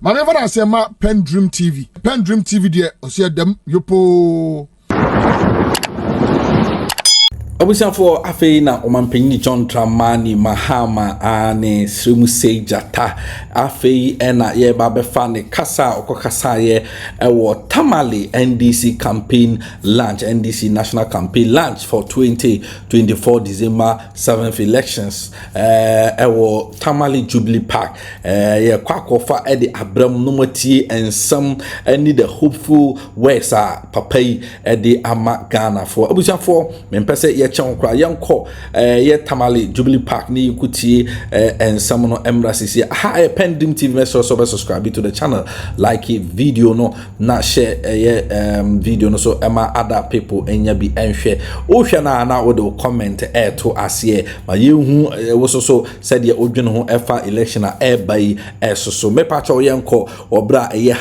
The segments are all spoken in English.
Maneva na say ma PENDREAM TV there osia dem yopo Obusia for afei na omampanyi John Dramani Mahama ane Srimu Sejata afei ena ye ba befa ne kasa okokasa ye ewo Tamale NDC campaign launch, NDC national campaign launch for 2024 December 7th elections ewo Tamale Jubilee Park ye kwakofa e de abram no motie ensam any the hopeful words papai e de ama Ghana for obusia for mempese ye chankra yanko ye Tamale Jubilee Park ni yukuti and some no embassy ha PENDREAM TV message so subscribe to the channel, like it video no na share video no so ema other people enya bi enhwe o hwe na wo comment to asie ma yehu wo so said ye odwene ho efa election a bai so me pa cho yanko obra ye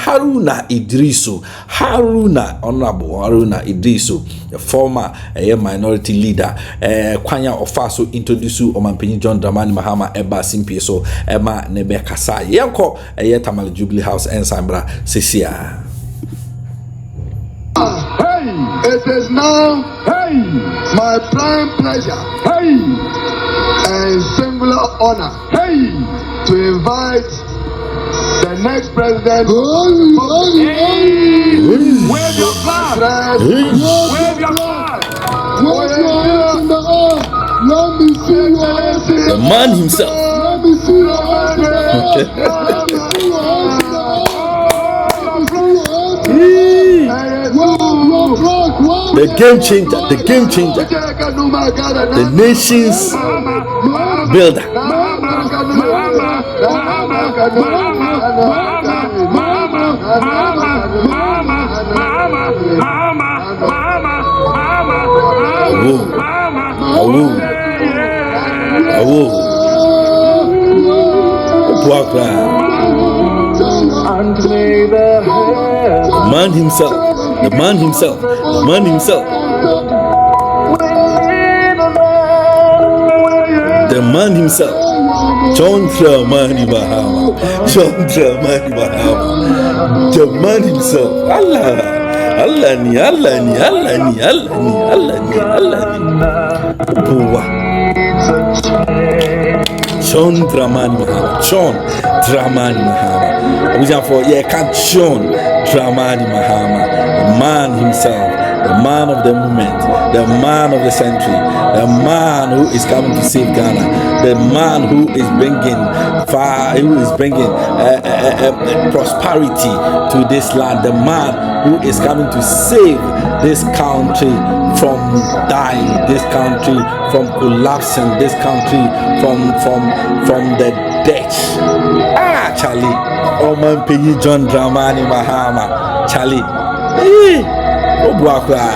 Haruna honorable Haruna Idrisu, the former minority leader kwanya ofaso introduce omampanyi John Dramani Mahama eba simpie so ema nebe kasa yenko Tamale Jubilee House ensambra sesia. Hey, it is now my prime pleasure and singular honor to invite the next president. Wave your flag. Wave your flag. Let me see the man himself. Let me see the game changer, the nation's builder. The man himself. John Dramani Mahama. The man himself. Allah ni. John Dramani Mahama. We are for John Dramani Mahama, the man himself, the man of the moment, the man of the century, the man who is coming to save Ghana, the man who is bringing prosperity to this land, the man who is coming to save this country from dying, this country from collapsing, this country from the ditch. Charlie, omampanyi John Dramani Mahama, Charlie, Obuakra,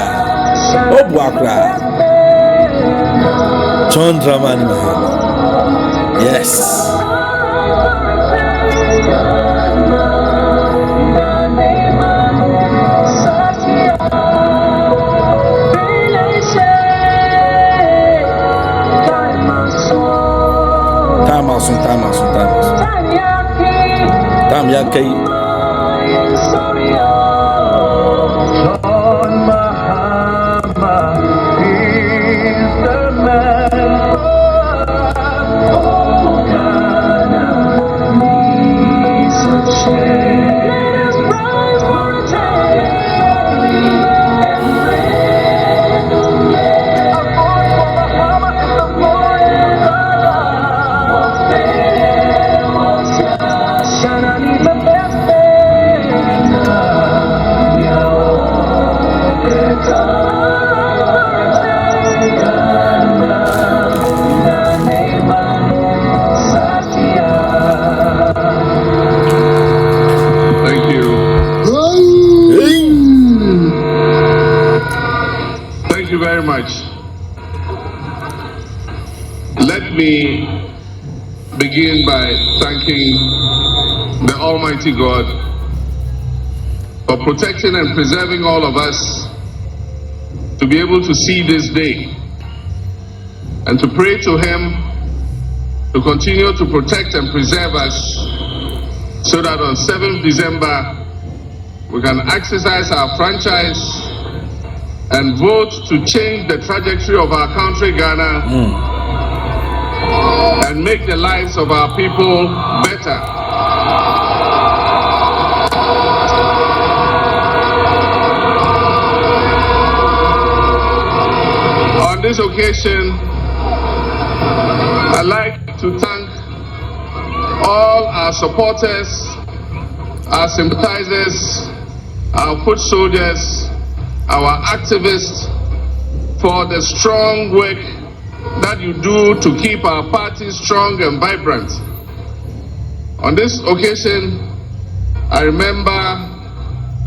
John Dramani Mahama, yes. Time yake. Let me begin by thanking the Almighty God for protecting and preserving all of us to be able to see this day, and to pray to Him to continue to protect and preserve us so that on 7th December we can exercise our franchise and vote to change the trajectory of our country, Ghana, and make the lives of our people better. On this occasion, I'd like to thank all our supporters, our sympathizers, our foot soldiers, our activists for the strong work that you do to keep our party strong and vibrant. On this occasion, I remember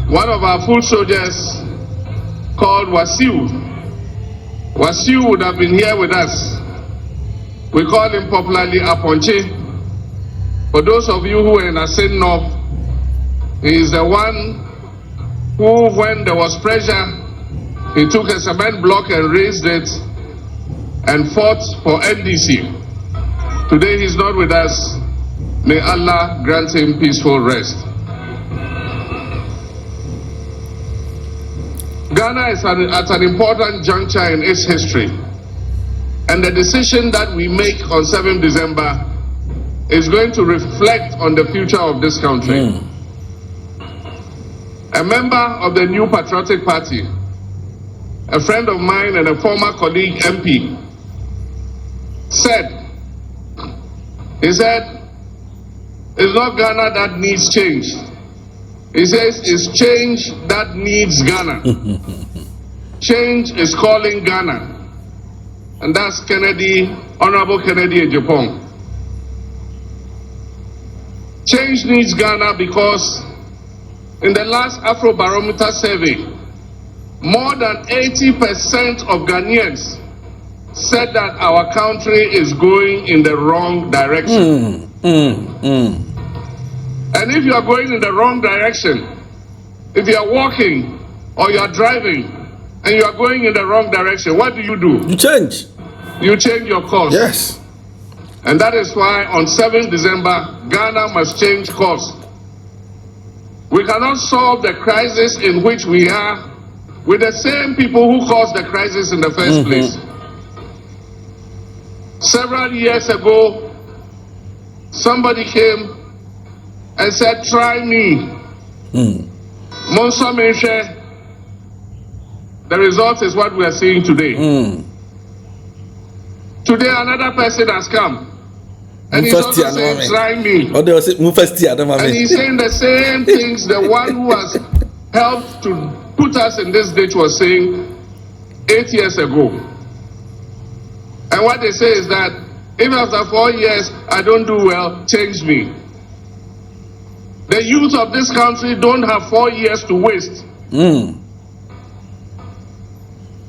one of our foot soldiers called Wasiu. Wasiu would have been here with us. We call him popularly Aponche. For those of you who are in Asin North, he is the one who, when there was pressure, he took a cement block and raised it and fought for NDC. Today he's not with us. May Allah grant him peaceful rest. Ghana is at an important juncture in its history, and the decision that we make on 7th December is going to reflect on the future of this country. A member of the New Patriotic Party, a friend of mine and a former colleague MP, said, it's not Ghana that needs change. He says it's change that needs Ghana. Change is calling Ghana. And that's Honorable Kennedy Ejapong. Change needs Ghana because in the last Afrobarometer survey, more than 80% of Ghanaians said that our country is going in the wrong direction. And if you are going in the wrong direction, if you are walking or you are driving and you are going in the wrong direction, what do? You change. You change your course. Yes. And that is why on 7th December, Ghana must change course. We cannot solve the crisis in which we are with the same people who caused the crisis in the first place. Several years ago, somebody came and said, try me. Monso Menche. The result is what we are seeing today. Today another person has come. And he's also saying, try me. And he's saying the same things the one who has helped to put us in this ditch was saying 8 years ago. And what they say is that if after 4 years I don't do well, change me. The youth of this country don't have 4 years to waste.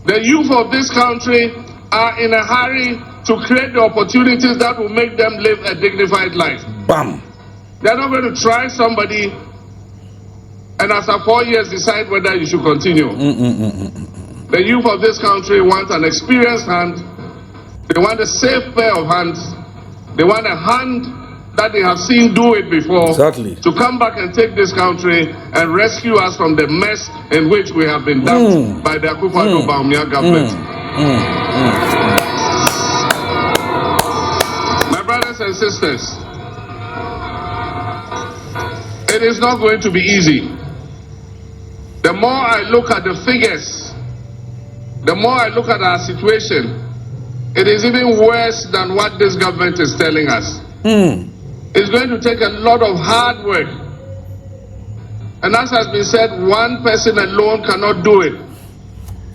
The youth of this country are in a hurry to create the opportunities that will make them live a dignified life. Bam. They're not going to try somebody and after 4 years decide whether you should continue. The youth of this country want an experienced hand. They want a safe pair of hands. They want a hand that they have seen do it before. Exactly. To come back and take this country and rescue us from the mess in which we have been dumped by the Akufo-Addo Bawumia government. My brothers and sisters, it is not going to be easy. The more I look at the figures, the more I look at our situation, it is even worse than what this government is telling us. It's going to take a lot of hard work. And as has been said, one person alone cannot do it.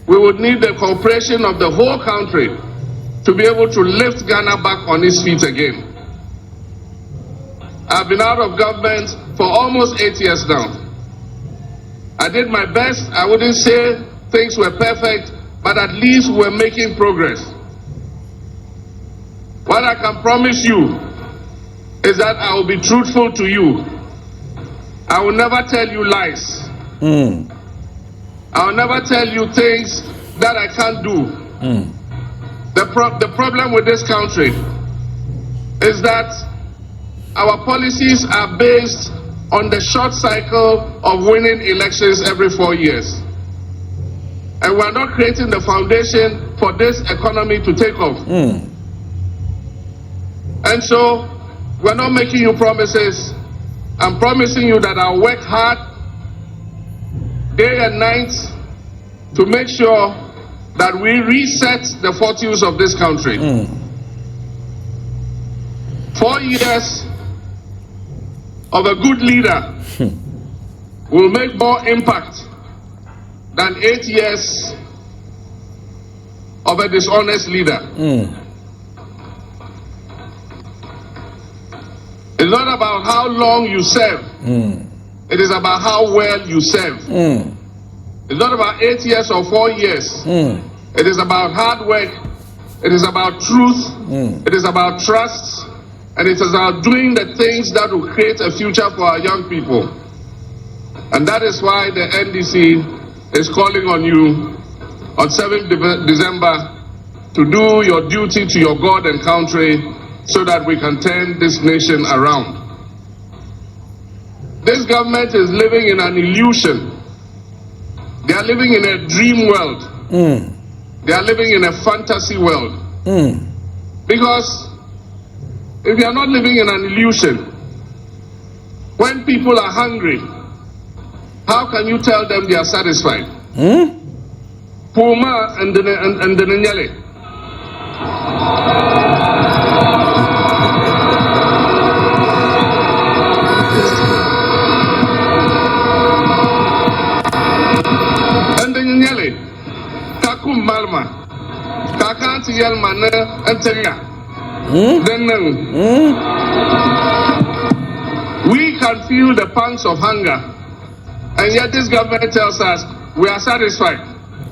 We would need the cooperation of the whole country to be able to lift Ghana back on its feet again. I've been out of government for almost 8 years now. I did my best. I wouldn't say things were perfect, but at least we're making progress. What I can promise you is that I will be truthful to you. I will never tell you lies. I will never tell you things that I can't do. The problem with this country is that our policies are based on the short cycle of winning elections every 4 years. And we're not creating the foundation for this economy to take off. And so, we're not making you promises. I'm promising you that I'll work hard, day and night, to make sure that we reset the fortunes of this country. 4 years of a good leader will make more impact than 8 years of a dishonest leader. It's not about how long you serve. It is about how well you serve. It's not about 8 years or 4 years. It is about hard work. It is about truth. It is about trust. And it is about doing the things that will create a future for our young people. And that is why the NDC is calling on you on 7th December to do your duty to your God and country so that we can turn this nation around. This government is living in an illusion. They are living in a dream world. They are living in a fantasy world. Because if you are not living in an illusion, when people are hungry, how can you tell them they are satisfied? Puma and the Nyale. And the Nyale. Kakum Malma. Kakanti Yelmane and Teria. Then we can feel the pangs of hunger. And yet this government tells us we are satisfied.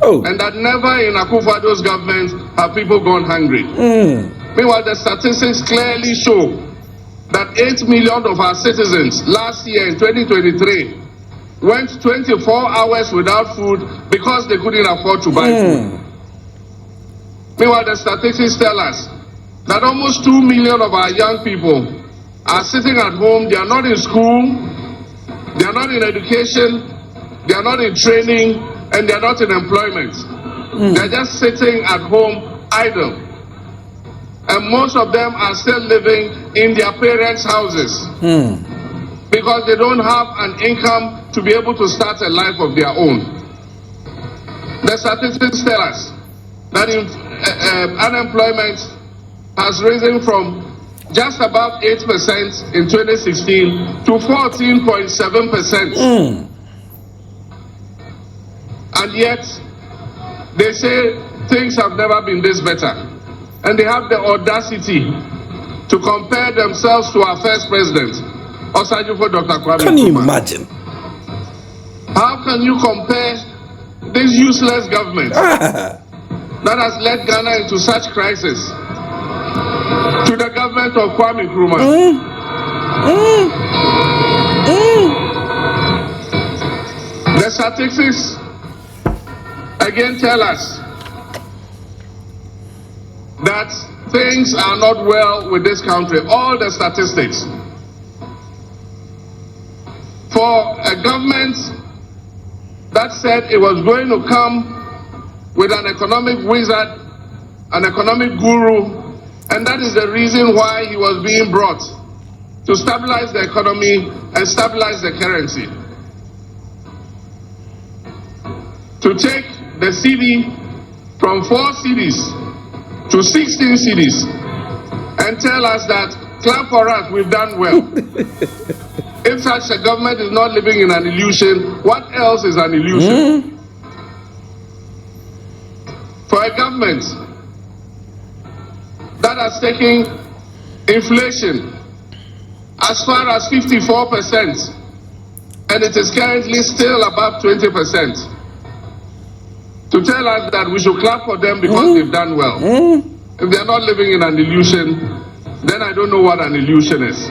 And that never in Akufo-Addo's government have people gone hungry. Meanwhile, the statistics clearly show that 8 million of our citizens last year in 2023 went 24 hours without food because they couldn't afford to buy food. Meanwhile, the statistics tell us that almost 2 million of our young people are sitting at home. They are not in school. They are not in education, they are not in training, and they are not in employment. They are just sitting at home idle. And most of them are still living in their parents' houses because they don't have an income to be able to start a life of their own. The statistics tell us that unemployment has risen from just about 8% in 2016 to 14.7%. And yet, they say things have never been this better. And they have the audacity to compare themselves to our first president, Osajufo Dr. Kwame Nkrumah. Can you imagine? How can you compare this useless government that has led Ghana into such crisis to the government of Kwame Nkrumah? The statistics again tell us that things are not well with this country. All the statistics. For a government that said it was going to come with an economic wizard, an economic guru, and that is the reason why he was being brought, to stabilize the economy and stabilize the currency. To take the cedi from 4 cedis to 16 cedis and tell us that, clap for us, we've done well. If such a government is not living in an illusion, what else is an illusion? For a government that has taken inflation as far as 54%, and it is currently still above 20%, to tell us that we should clap for them because they've done well. If they're not living in an illusion, then I don't know what an illusion is.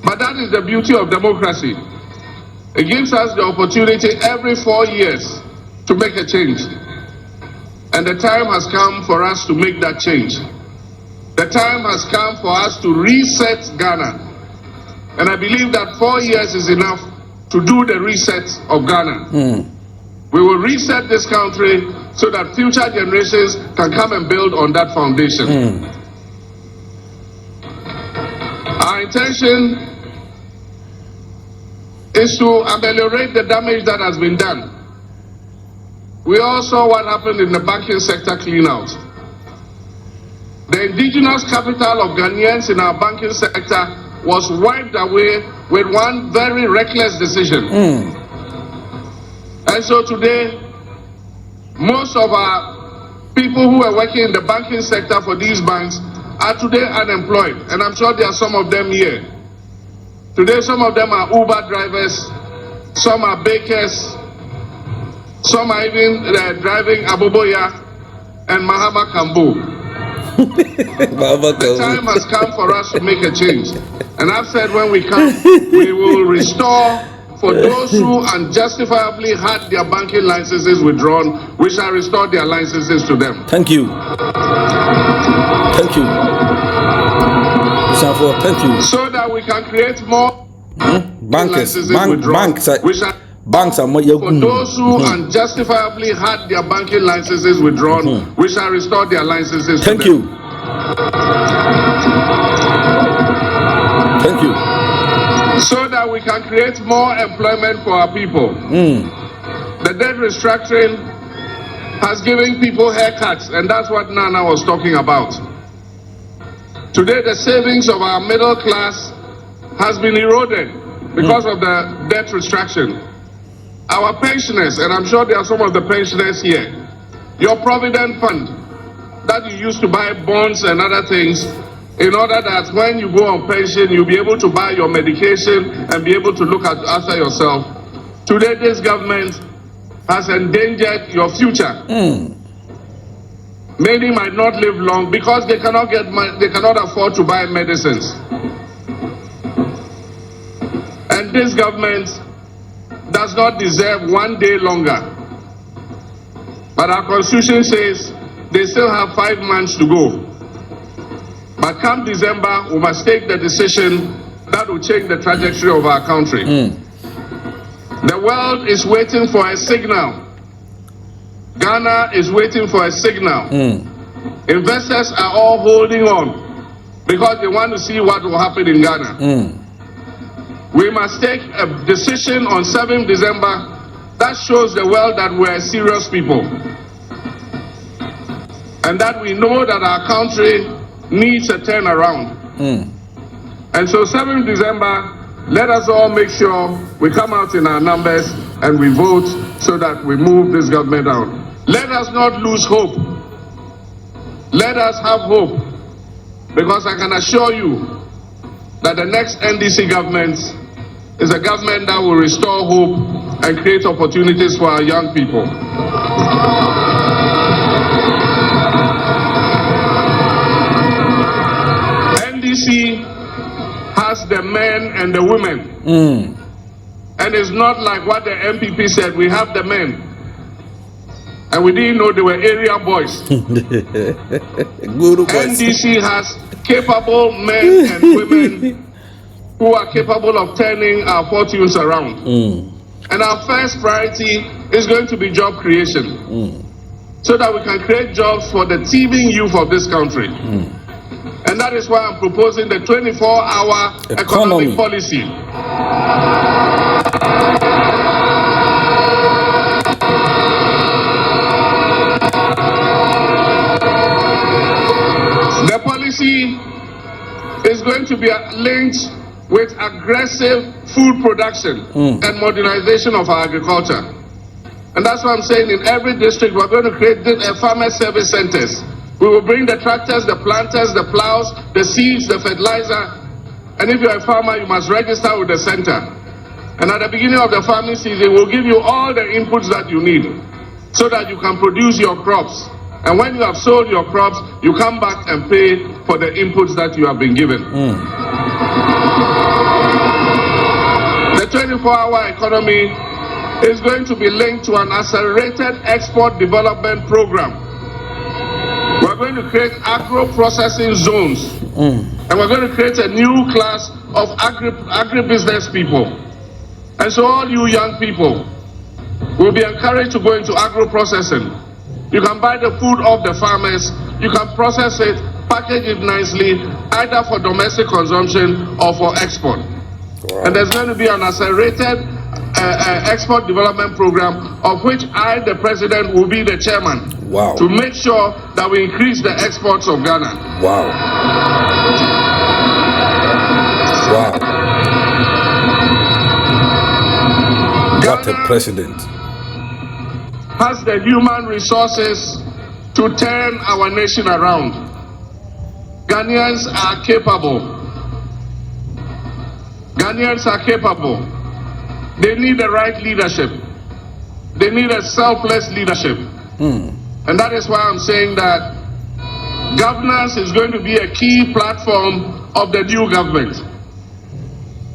But that is the beauty of democracy. It gives us the opportunity every 4 years to make a change. And the time has come for us to make that change. The time has come for us to reset Ghana. And I believe that 4 years is enough to do the reset of Ghana. We will reset this country so that future generations can come and build on that foundation. Our intention is to ameliorate the damage that has been done. We all saw what happened in the banking sector clean-out. The indigenous capital of Ghanaians in our banking sector was wiped away with one very reckless decision. And so today, most of our people who are working in the banking sector for these banks are today unemployed. And I'm sure there are some of them here. Today, some of them are Uber drivers, some are bakers, some are even driving Aboboya and Mahama Kambu. The time has come for us to make a change. And I've said when we come, we will restore for those who unjustifiably had their banking licenses withdrawn, we shall restore their licenses to them. Thank you. Thank you. Thank you. So that we can create more banks are more for those who unjustifiably had their banking licenses withdrawn, we shall restore their licenses to them. Thank you. Thank you. So that we can create more employment for our people. The debt restructuring has given people haircuts, and that's what Nana was talking about. Today, the savings of our middle class has been eroded because of the debt restructuring. Our pensioners, and I'm sure there are some of the pensioners here, your provident fund that you used to buy bonds and other things, in order that when you go on pension, you'll be able to buy your medication and be able to look after yourself. Today, this government has endangered your future. Many might not live long because they cannot get money, they cannot afford to buy medicines. And this government does not deserve 1 day longer. But our constitution says they still have 5 months to go. But come December, we must take the decision that will change the trajectory of our country. The world is waiting for a signal. Ghana is waiting for a signal. Investors are all holding on because they want to see what will happen in Ghana. We must take a decision on 7th December that shows the world that we're serious people. And that we know that our country needs a turnaround. And so 7th December, let us all make sure we come out in our numbers and we vote so that we move this government out. Let us not lose hope. Let us have hope. Because I can assure you that the next NDC government is a government that will restore hope and create opportunities for our young people. NDC has the men and the women. And it's not like what the MPP said, we have the men. And we didn't know they were area boys. NDC has capable men and women who are capable of turning our fortunes around. And our first priority is going to be job creation. So that we can create jobs for the teeming youth of this country. And that is why I'm proposing the 24-hour economic policy. The policy is going to be linked with aggressive food production and modernization of our agriculture. And that's what I'm saying, in every district we're going to create farmer service centers. We will bring the tractors, the planters, the plows, the seeds, the fertilizer. And if you're a farmer, you must register with the center. And at the beginning of the farming season, we'll give you all the inputs that you need so that you can produce your crops. And when you have sold your crops, you come back and pay for the inputs that you have been given. The 24-hour economy is going to be linked to an accelerated export development program. We're going to create agro-processing zones. And we're going to create a new class of agribusiness people. And so all you young people will be encouraged to go into agro-processing. You can buy the food of the farmers, you can process it, package it nicely, either for domestic consumption or for export. Wow. And there's going to be an accelerated export development program of which I, the president, will be the chairman. Wow. To make sure that we increase the exports of Ghana. Wow. Wow. What a president. Has the human resources to turn our nation around. Ghanaians are capable. Ghanaians are capable. They need the right leadership. They need a selfless leadership. And that is why I'm saying that governance is going to be a key platform of the new government.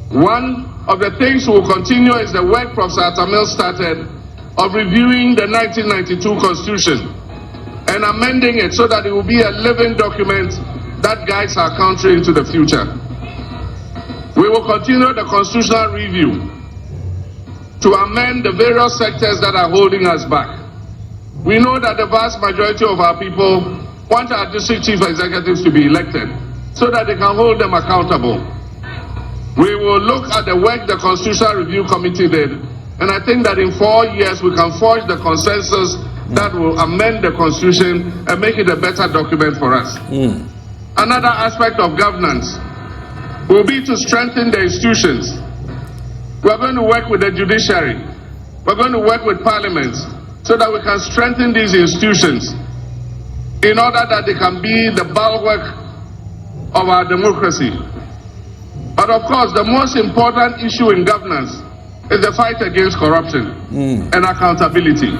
One of the things we will continue is the work Professor Tamale started of reviewing the 1992 Constitution and amending it so that it will be a living document that guides our country into the future. We will continue the constitutional review to amend the various sectors that are holding us back. We know that the vast majority of our people want our district chief executives to be elected so that they can hold them accountable. We will look at the work the Constitutional Review Committee did, and I think that in 4 years we can forge the consensus that will amend the Constitution and make it a better document for us. Another aspect of governance will be to strengthen the institutions. We're going to work with the judiciary. We're going to work with parliament so that we can strengthen these institutions in order that they can be the bulwark of our democracy. But of course, the most important issue in governance is the fight against corruption and accountability.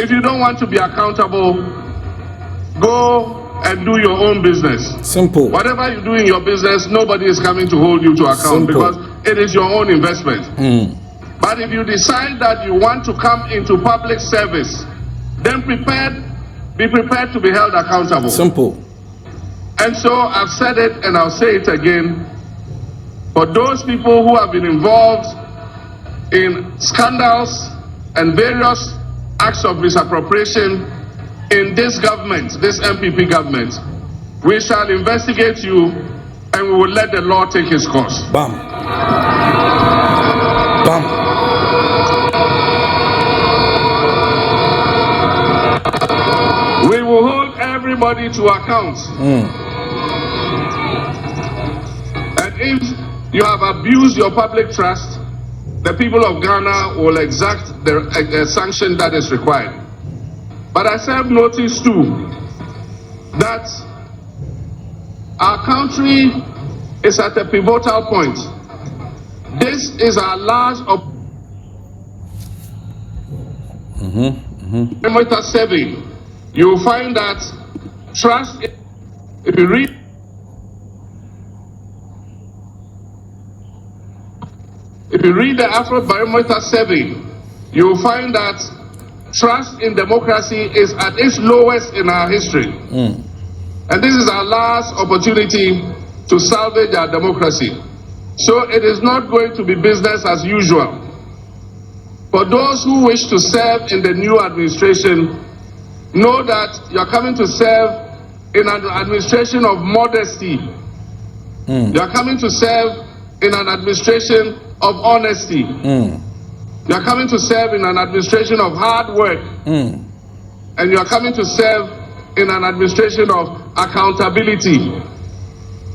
If you don't want to be accountable, go and do your own business. Simple. Whatever you do in your business, nobody is coming to hold you to account. Simple. Because it is your own investment. But if you decide that you want to come into public service, then be prepared to be held accountable. Simple. And so I've said it and I'll say it again. For those people who have been involved in scandals and various acts of misappropriation in this government, this MPP government, we shall investigate you and we will let the law take its course. Bam. Bam. We will hold everybody to account. And if you have abused your public trust, the people of Ghana will exact the sanction that is required. But I serve notice too that our country is at a pivotal point. This is our last survey. You will find that trust, if you read the Afrobarometer survey, you will find that trust in democracy is at its lowest in our history. And this is our last opportunity to salvage our democracy. So it is not going to be business as usual. For those who wish to serve in the new administration, know that you're coming to serve in an administration of modesty. You're coming to serve in an administration of honesty. You're coming to serve in an administration of hard work. And you're coming to serve in an administration of accountability.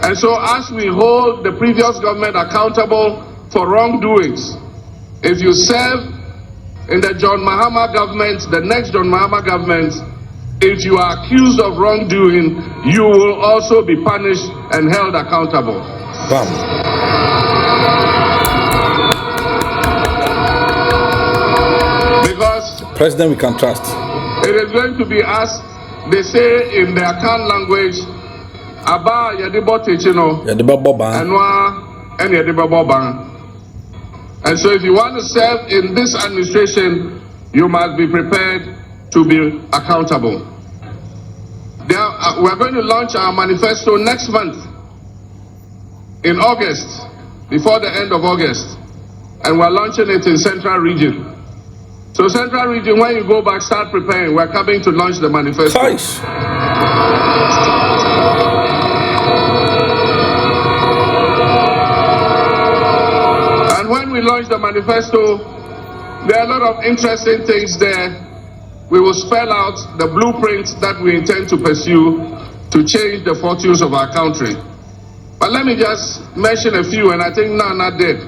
And so as we hold the previous government accountable for wrongdoings, if you serve in the John Mahama government, the next John Mahama government, if you are accused of wrongdoing, you will also be punished and held accountable. Because President we can trust. It is going to be as they say in the Akan language, Aba yadibo techino, Enwa and yadibo bang. And so if you want to serve in this administration, you must be prepared to be accountable. We're going to launch our manifesto next month. in August, before the end of August, and we're launching it in Central Region. So Central Region, when you go back, start preparing. We're coming to launch the manifesto. Nice. And when we launch the manifesto, there are a lot of interesting things there. We will spell out the blueprints that we intend to pursue to change the fortunes of our country. But let me just mention a few, and I think Nana did.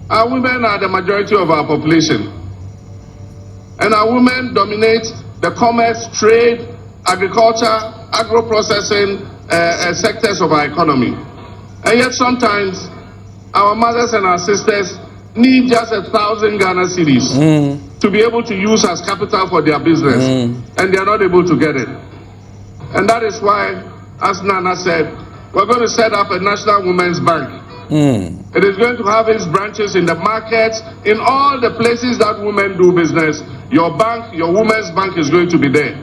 Our women are the majority of our population. And our women dominate the commerce, trade, agriculture, agro-processing sectors of our economy. And yet sometimes our mothers and our sisters need just 1,000 Ghana cedis to be able to use as capital for their business. And they are not able to get it. And that is why, as Nana said, we're going to set up a National Women's Bank. It is going to have its branches in the markets, in all the places that women do business. Your bank, your women's bank is going to be there.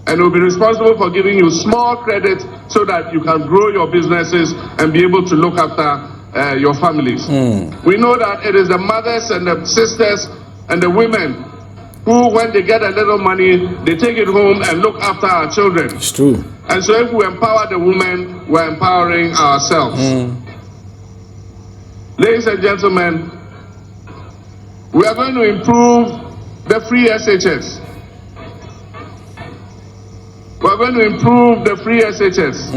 And it will be responsible for giving you small credit so that you can grow your businesses and be able to look after your families. We know that it is the mothers and the sisters and the women who, when they get a little money, they take it home and look after our children. It's true. And so if we empower the women, we're empowering ourselves. Ladies and gentlemen, we are going to improve the free SHS. We are going to improve the free SHS.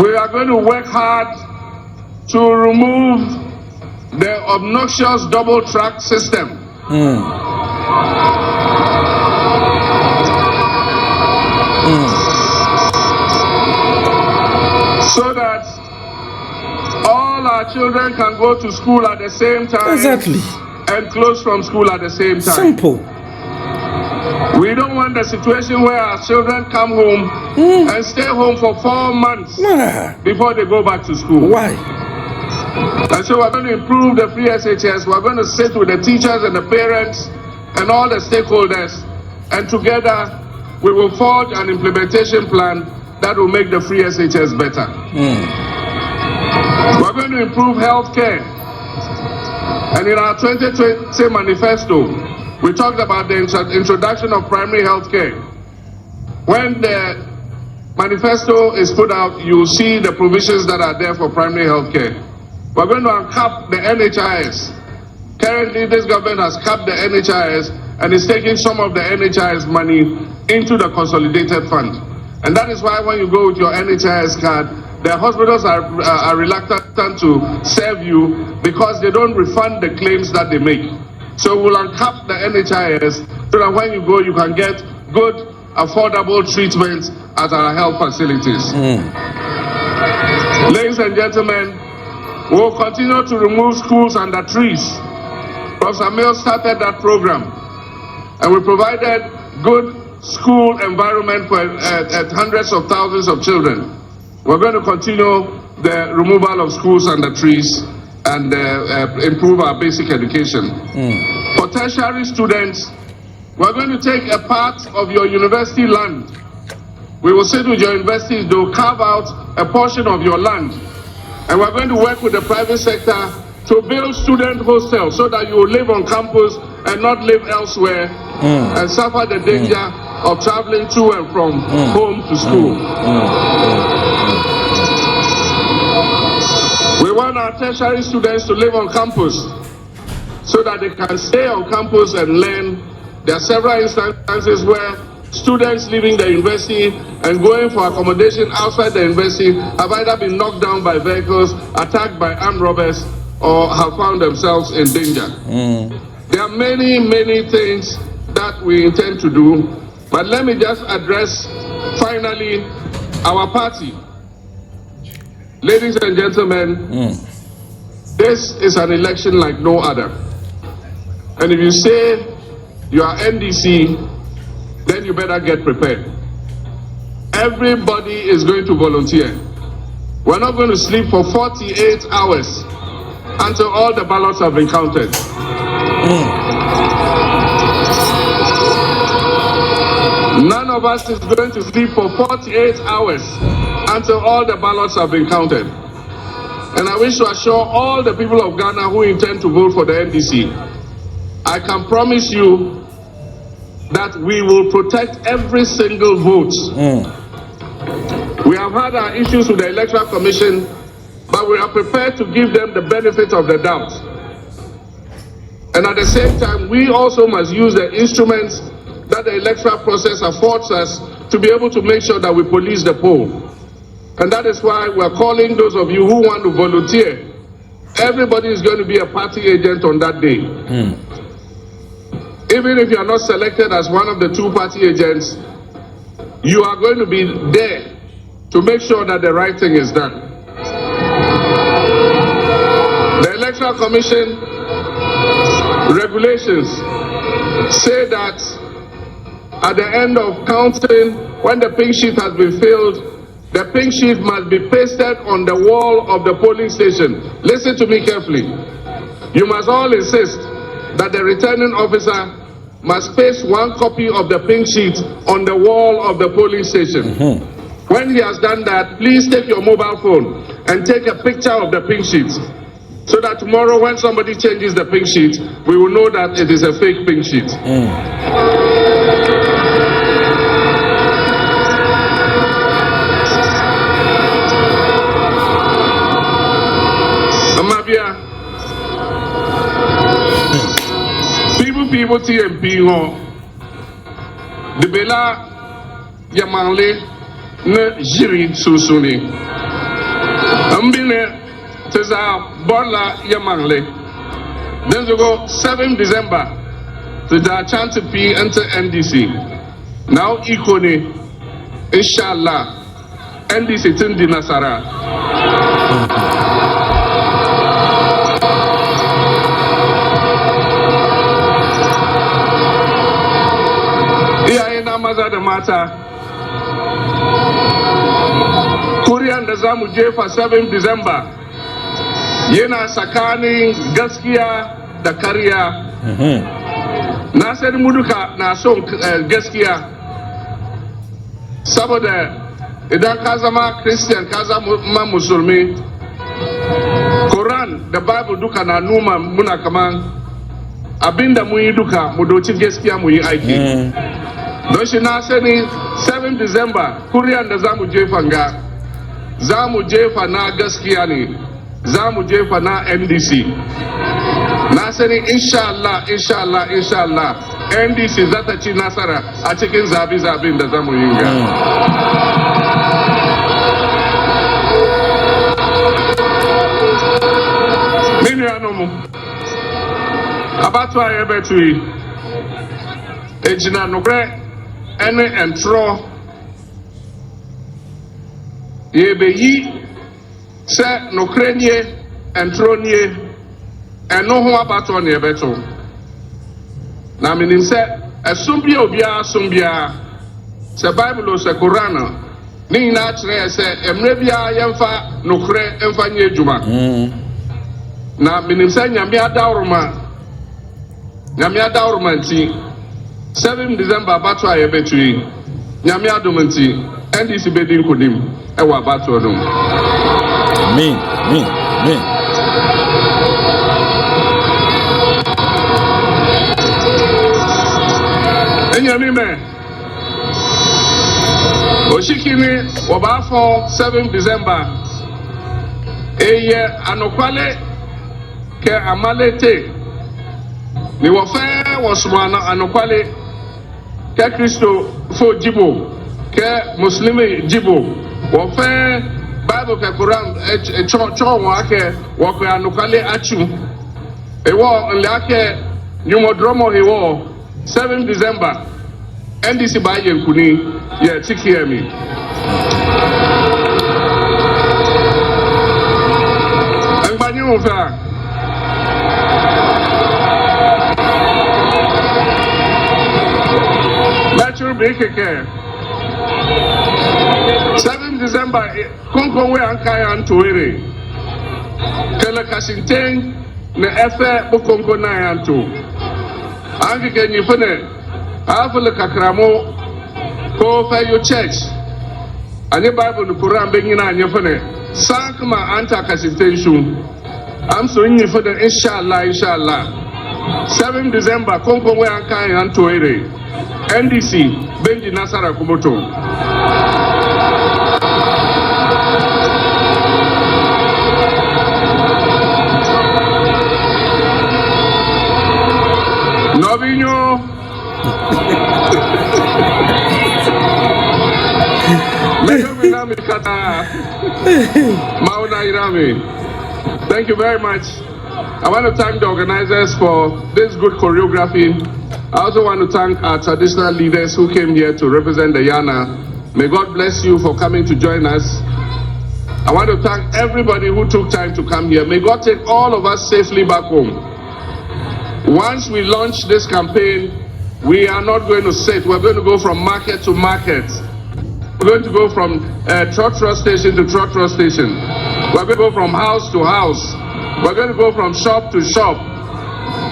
We are going to work hard to remove the obnoxious double track system. So that all our children can go to school at the same time. Exactly. And close from school at the same time. Simple. We don't want the situation where our children come home and stay home for 4 months before they go back to school. Why? And so we're going to improve the free SHS. We're going to sit with the teachers and the parents and all the stakeholders, and together we will forge an implementation plan that will make the free SHS better. We're going to improve healthcare. And in our 2020 manifesto, we talked about the introduction of primary healthcare. When the manifesto is put out, you'll see the provisions that are there for primary healthcare. We're going to uncap the NHIS. Currently, this government has capped the NHIS and is taking some of the NHIS money into the consolidated fund. And that is why when you go with your NHIS card, the hospitals are reluctant to serve you because they don't refund the claims that they make. So we'll uncap the NHIS so that when you go, you can get good, affordable treatment at our health facilities. Ladies and gentlemen, we'll continue to remove schools under trees. Professor Mill started that program, and we provided good school environment for hundreds of thousands of children. We're going to continue the removal of schools under trees and improve our basic education. For tertiary students, we're going to take a part of your university land. We will sit with your universities, they will carve out a portion of your land. And we're going to work with the private sector to build student hostels so that you will live on campus and not live elsewhere and suffer the danger of traveling to and from home to school. We want our tertiary students to live on campus so that they can stay on campus and learn. There are several instances where students leaving the university and going for accommodation outside the university have either been knocked down by vehicles, attacked by armed robbers, or have found themselves in danger. There are many, many things that we intend to do, but let me just address finally our party. Ladies and gentlemen, this is an election like no other. And if you say you are NDC, then you better get prepared. Everybody is going to volunteer. We're not going to sleep for 48 hours until all the ballots have been counted. None of us is going to sleep for 48 hours until all the ballots have been counted. And I wish to assure all the people of Ghana who intend to vote for the NDC, I can promise you that we will protect every single vote. We have had our issues with the Electoral Commission, but we are prepared to give them the benefit of the doubt. And at the same time, we also must use the instruments that the electoral process affords us to be able to make sure that we police the poll. And that is why we are calling those of you who want to volunteer. Everybody is going to be a party agent on that day. Even if you are not selected as one of the 2 party agents, you are going to be there to make sure that the right thing is done. The Electoral Commission regulations say that at the end of counting, when the pink sheet has been filled, the pink sheet must be pasted on the wall of the polling station. Listen to me carefully. You must all insist that the returning officer must paste 1 copy of the pink sheet on the wall of the polling station. When he has done that, please take your mobile phone and take a picture of the pink sheet, so that tomorrow when somebody changes the pink sheet, we will know that it is a fake pink sheet. Amabia, people TMP ho, the Bela Yamale ne Jiri Susuni. Ambine Teza Bola Yamangle. Then we go 7 December to the chance to be enter NDC. Now Ikone, Inshallah, NDC Tindi Nasara. Iya maza da mata. Kuriyan da zamu jefa 7 December yana tsakanin gaskiya da kariya. Na sani mu duka na son gaskiya, saboda idan ka zama Christian ka zama musulmi, Quran da Bible duka na numa muna kaman abinda mu yi duka mu doci gaskiya mu yi aiki. Don shi na sani 7 December kuriyan da zamu jefa ga zamu jefa na gaskiya ne, zamu jefa na NDC. Na sani inshallah NDC za ta ci nasara a cikin zabi-zabin da zamu yi ga. Mini anomu abatu aye betui ejina nokre ene entro yebeyi se nokre nie entro nie eno ho abatu ne beto na minim se esumbia obia asumbia se Bible se Quran ni na kire se emre bia yemfa nokre emfa nye ejuma na minim se nyame adawroma nti 7 December abatu aye betui nyame adomanti NDC bedin kodim ewa abatu odum. Amen. Enyamime Oshikini wabafo 7 December eye anokwale ke amalete ni wofe wosumana anokwale ke Kristo fo jibo ke muslimi jibo wofe Bible ke Quran cho wake wako anokwale achu ewo nlake nyumodromo hewo 7 December NDC ba yenkuni ye tikiemi angbanyu fa Natural Bikeke 7 December konkonwe ankaya antoere kele kasinteng ne efe bukonko na yanto ange kenyi fene afule kakramo ko fa yo church ani Bible no Quran be nyina anye fene Sankma Anta Kasitenshu. I'm so in for the inshallah. 7 December, Konkonwe Ankai Antoere. NDC, Benji Nasara Kumoto. Novinho. Thank you very much. I want to thank the organizers for this good choreography. I also want to thank our traditional leaders who came here to represent the Yana. May God bless you for coming to join us. I want to thank everybody who took time to come here. May God take all of us safely back home. Once we launch this campaign, we are not going to sit. We're going to go from market to market. We're going to go from trotro station to trotro station. We're going to go from house to house. We're going to go from shop to shop.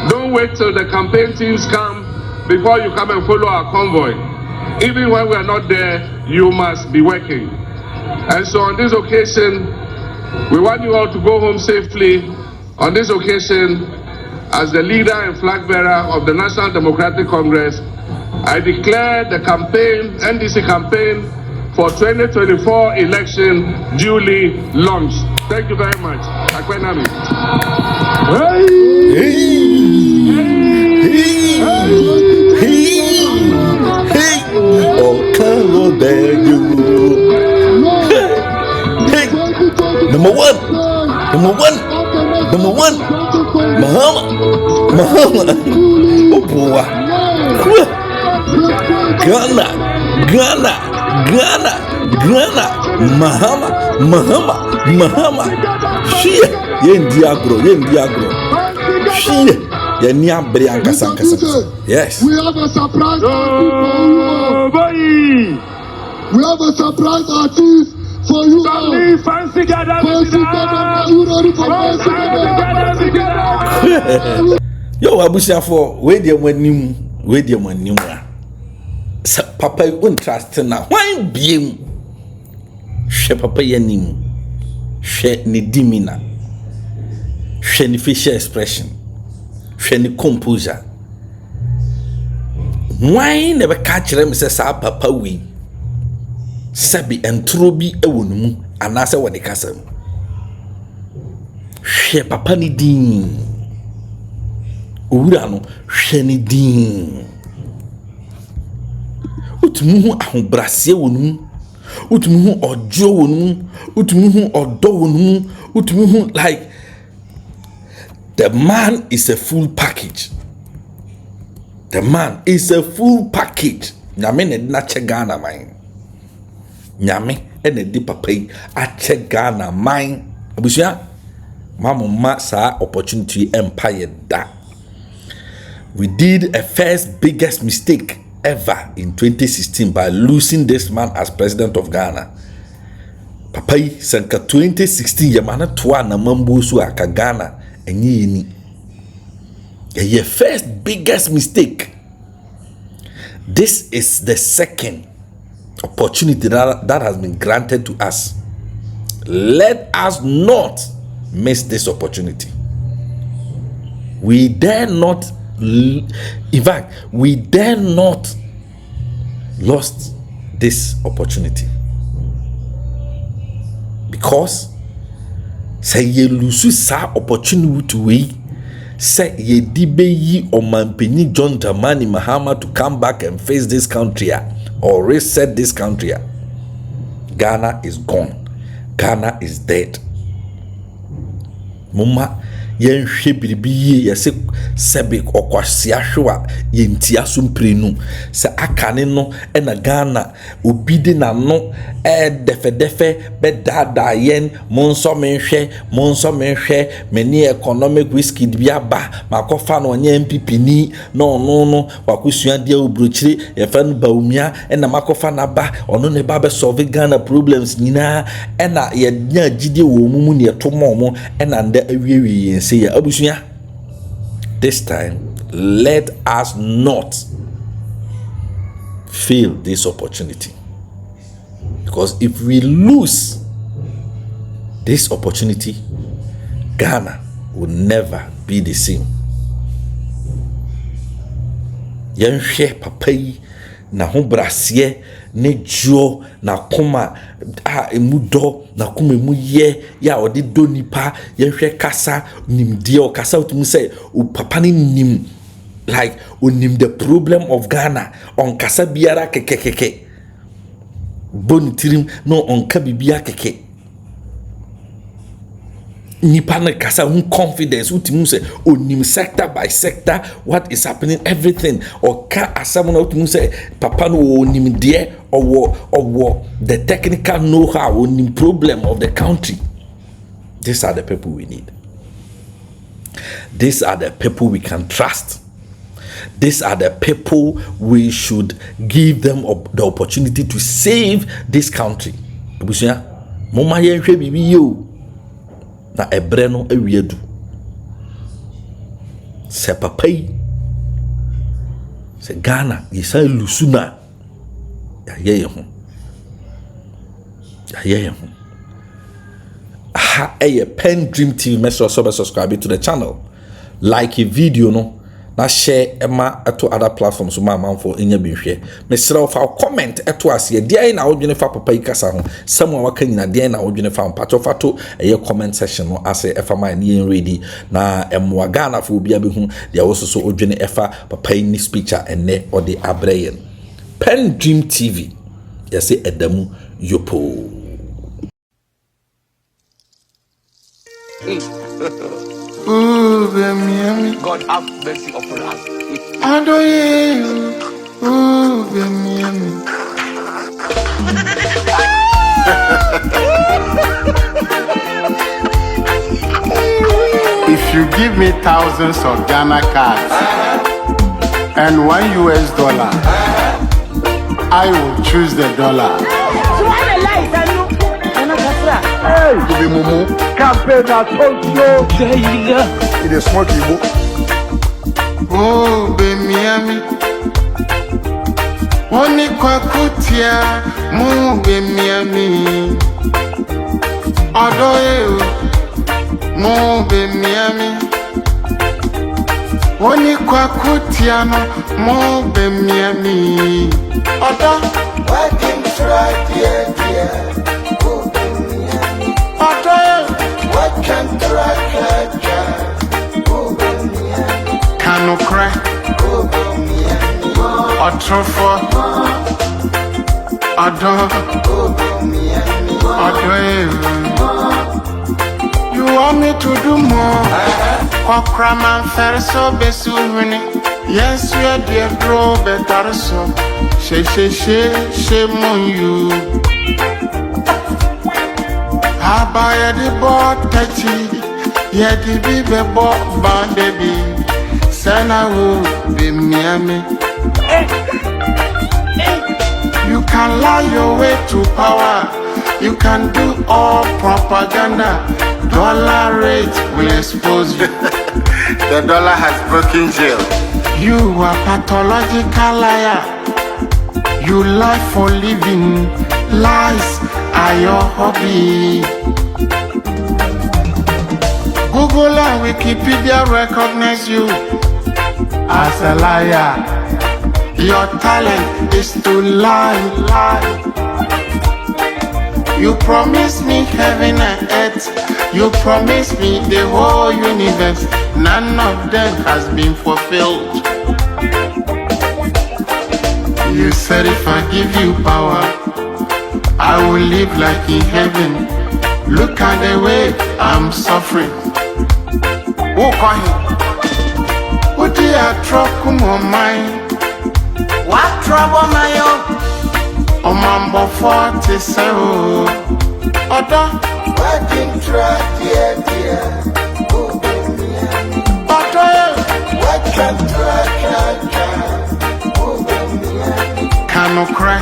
Don't wait till the campaign teams come before you come and follow our convoy. Even when we are not there, you must be working. And so on this occasion, we want you all to go home safely. On this occasion, as the leader and flag bearer of the National Democratic Congress, I declare the campaign, NDC campaign for 2024 election duly launched. Thank you very much. Akwenami. Number one, Mahama, oh boy, Ghana, Mahama, shia, yendiagro, shia, yenya brianka sanka. Yes. We have a surprise artist for you. We have a surprise artist for you. Fancy gather. Are you ready for fancy gather? Yo, Abusia for where they went Papa won't trust now. Why be him? She papa yanim. She ni dimina. She ni facial expression. She ni composure. Why never catch them say sa papa we? Sabi entrobi ewonum anase woni kasam. She papa ni din. Owura no she ni din. Utumuhu ahobrasie wonum, utumuhu ojo wonum, utumuhu odo wonum, utumuhu like the man is a full package. The man is a full package. Nyame ne na che Ghana man. Nyame ene di papa yi a che Ghana man. Abusia ma sa opportunity empire da. We did a first biggest mistake ever in 2016 by losing this man as president of Ghana. Papa yi sanka 2016 yamana toa na mambo so aka Ghana enyi ni. Your first biggest mistake. This is the second opportunity that has been granted to us. Let us not miss this opportunity. We dare not, in fact, we dare not lost this opportunity. Because say you lose sa opportunity to we say ye dibe yi omampeni John Dramani Mahama to come back and face this country or reset this country. Ghana is gone. Ghana is dead. Mama yen hwebiribi yese sebe okwasea hwa yentia somprenu se akane no na Ghana obide na no defedefe be dada yen monso menhwe meni economic whiskey bia ba makofa no nya MPP ni no wakosua dia obrochire ye fa no baumia na makofa na ba ono ne ba be solve Ghana problems nyina na ye nya gide wo mumu ne tomo na nda awiewie say abusuya. This time let us not fail this opportunity, because if we lose this opportunity, Ghana will never be the same. Yenhwe papa yi na ho brase ne jo na koma emudo na koma emu ye ya odi do nipa yenhwe kasa nimde o kasa utum say o papa ni nim like onim the problem of Ghana on kasa biara kekekeke bon tirim no on ka bibia keke nipa na kasa un confidence utim say onim sector by sector what is happening everything or ka asam na utim say papa no onim de or the technical know-how onim problem of the country. These are the people we need. These are the people we can trust. These are the people we should give them the opportunity to save this country. Ebusia, mama yenhwe bibi yo. Na ebre no awiedu. Se papa yi. Se Ghana yesa lusuna. Ya ye ho. Ya ye ho. Ha a PENDREAM TV message subscribe to the channel. Like a video no. Na share ema to other platforms so man for enya binhwe me sere fa comment eto ase dia na wodwene fa papa ikasa ho samu waka nyina dia na wodwene fa mpacho fa to eye comment section no ase efa man ni ready na emwa Ghana fo bia behu dia wo so wodwene efa papa ni speaker enne ode abrayen PENDREAM TV yase edamu yopo. Ooh, baby, God have mercy upon us. I do you. Ooh, baby. If you give me thousands of Ghana cards and $1 US, I will choose the dollar. Hey, to be mumu. Campaign at Tokyo. It is smoky book. Oh, baby, Oni kwa kutia, mu baby, Odoye, mu baby, Oni kwa kutia, mu baby, Odo, Working right, dear. What can Kano cry, Otrofo, you want me to do more? Kwakra fair so besu winning. Yes, we are dear bro, better so. Shame on you. Abaya the board touchy, yeah, the baby board band baby. Sana will be Miami. You can lie your way to power. You can do all propaganda. Dollar rate will expose you. The dollar has broken jail. You are pathological liar. You lie for living. Lies are your hobby. Google and Wikipedia recognize you as a liar. Your talent is to lie. You promised me heaven and earth. You promised me the whole universe. None of them has been fulfilled. You said if I give you power, I will live like in heaven. Look at the way I'm suffering. What do you trouble on mine? What trouble my own? On Mambo 47. Oda, Working right, dear. Oda, What can Kano cry,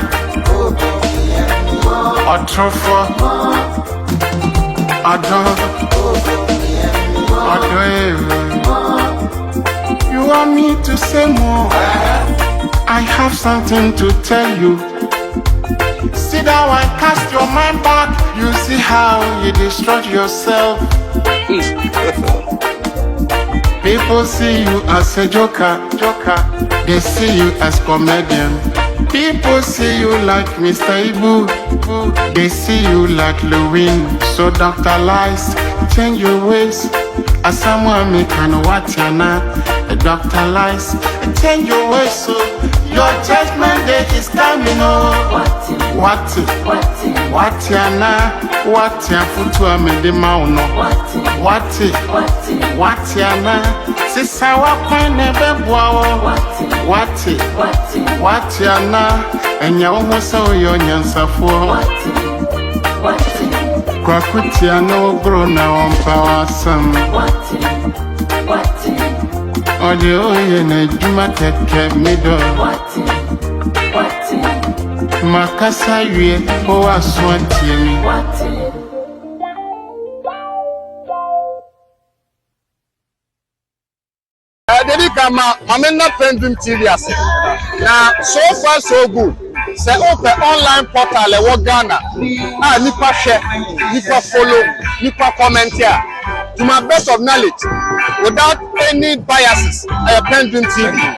Otrofo, you want me to say more? I have something to tell you. Sit down and cast your mind back. You see how you destroy yourself. People see you as a joker. They see you as comedian. People see you like Mr. Ibu. They see you like Lewin. So Dr. Lice, change your ways. As someone me can watch you now. Dr. Lice, change your ways. So your judgment day is coming. What ya na? What ya futu amede mauno? What ya na? Sisa wakwane bebuawo. What ya na? Enya omosa oyo nyansafuo. Kwa kutia no gro na wampa wasam. Ode oye na juma teke mido. Makasa yue o aswantie mi. Dedi kama amena PENDREAM TV ase. Na so far so good. Say open online portal e wo Ghana. Nipa share, nipa follow, nipa comment here. To my best of knowledge, without any biases, PENDREAM TV.